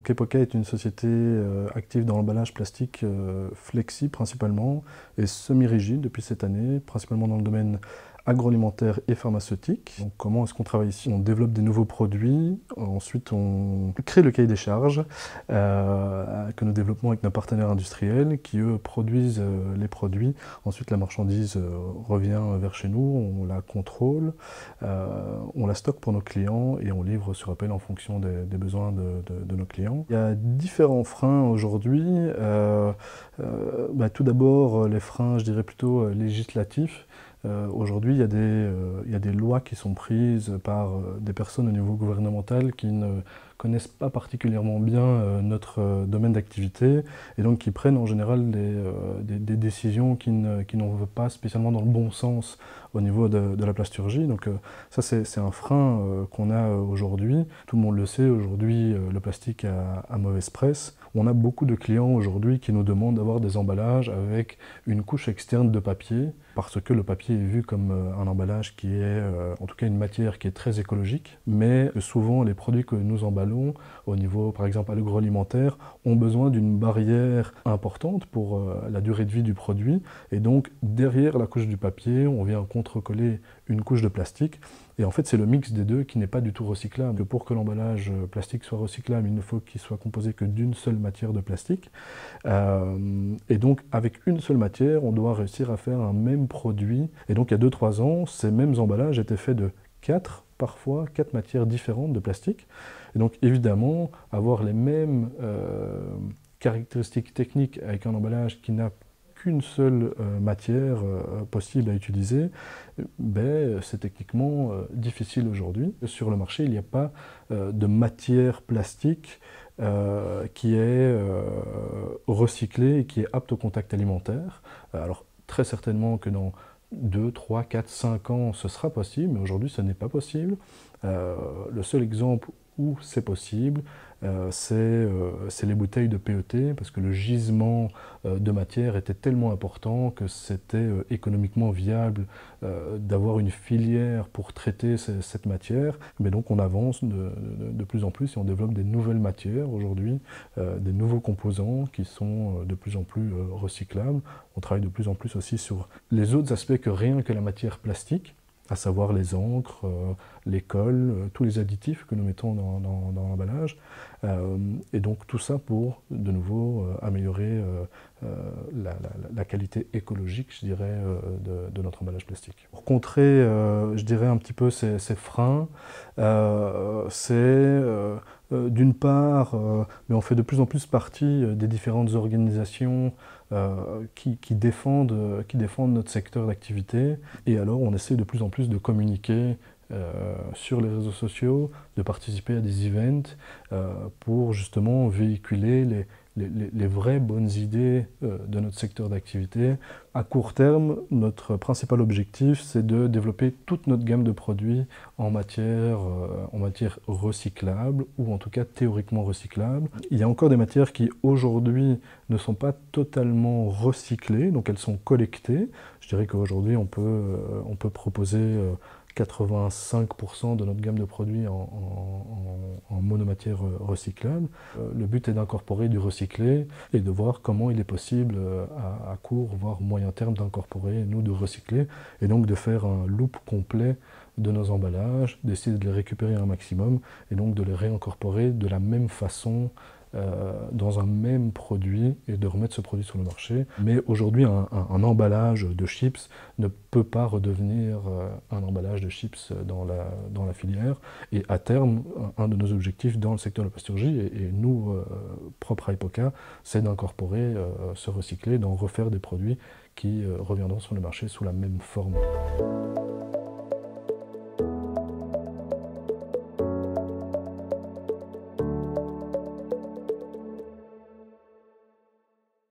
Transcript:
Hypoca est une société active dans l'emballage plastique flexi principalement et semi-rigide depuis cette année, principalement dans le domaine agroalimentaire et pharmaceutique. Donc, comment est-ce qu'on travaille ici? On développe des nouveaux produits, ensuite on crée le cahier des charges que nous développons avec nos partenaires industriels qui eux produisent les produits. Ensuite la marchandise revient vers chez nous, on la contrôle, on la stocke pour nos clients et on livre sur appel en fonction des besoins de nos clients. Il y a différents freins aujourd'hui. Tout d'abord les freins, je dirais plutôt législatifs. Aujourd'hui, il y a des lois qui sont prises par des personnes au niveau gouvernemental qui ne connaissent pas particulièrement bien notre domaine d'activité et donc qui prennent en général des décisions qui n'en vont pas spécialement dans le bon sens au niveau de la plasturgie. Donc ça, c'est un frein qu'on a aujourd'hui. Tout le monde le sait, aujourd'hui, le plastique a mauvaise presse. On a beaucoup de clients aujourd'hui qui nous demandent d'avoir des emballages avec une couche externe de papier parce que le papier est vu comme un emballage qui est, en tout cas une matière qui est très écologique, mais souvent les produits que nous emballons au niveau par exemple agroalimentaire ont besoin d'une barrière importante pour la durée de vie du produit et donc derrière la couche du papier on vient contrecoller une couche de plastique et en fait c'est le mix des deux qui n'est pas du tout recyclable. Pour que l'emballage plastique soit recyclable, il ne faut qu'il soit composé que d'une seule matière de plastique et donc avec une seule matière on doit réussir à faire un même produit et donc il y a 2-3 ans ces mêmes emballages étaient faits de parfois 4 matières différentes de plastique et donc évidemment avoir les mêmes caractéristiques techniques avec un emballage qui n'a qu'une seule matière possible à utiliser, c'est techniquement difficile aujourd'hui. Sur le marché, il n'y a pas de matière plastique qui est recyclée et qui est apte au contact alimentaire. Alors très certainement que dans 2, 3, 4, 5 ans, ce sera possible, mais aujourd'hui, ce n'est pas possible. Le seul exemple où c'est possible, c'est les bouteilles de PET, parce que le gisement de matière était tellement important que c'était économiquement viable d'avoir une filière pour traiter cette matière. Mais donc on avance de plus en plus et on développe des nouvelles matières aujourd'hui, des nouveaux composants qui sont de plus en plus recyclables. On travaille de plus en plus aussi sur les autres aspects que rien que la matière plastique, à savoir les encres, les cols, tous les additifs que nous mettons dans l'emballage. Et donc tout ça pour, de nouveau, améliorer la qualité écologique, je dirais, de notre emballage plastique. Pour contrer, je dirais, un petit peu ces freins, c'est d'une part, mais on fait de plus en plus partie des différentes organisations qui défendent notre secteur d'activité. Et alors on essaie de plus en plus de communiquer sur les réseaux sociaux, de participer à des events pour justement véhiculer les vraies bonnes idées de notre secteur d'activité. À court terme, notre principal objectif, c'est de développer toute notre gamme de produits en matière recyclable, ou en tout cas théoriquement recyclable. Il y a encore des matières qui aujourd'hui ne sont pas totalement recyclées, donc elles sont collectées. Je dirais qu'aujourd'hui on peut proposer 85% de notre gamme de produits en monomatière recyclable. Le but est d'incorporer du recyclé et de voir comment il est possible à court, voire moyen terme, d'incorporer, nous, de recycler, et donc de faire un loop complet de nos emballages, d'essayer de les récupérer un maximum, et donc de les réincorporer de la même façon dans un même produit et de remettre ce produit sur le marché. Mais aujourd'hui, un emballage de chips ne peut pas redevenir un emballage de chips dans la filière. Et à terme, un de nos objectifs dans le secteur de la plasturgie, et nous, propre à Hypoca, c'est d'incorporer ce recyclé, d'en refaire des produits qui reviendront sur le marché sous la même forme.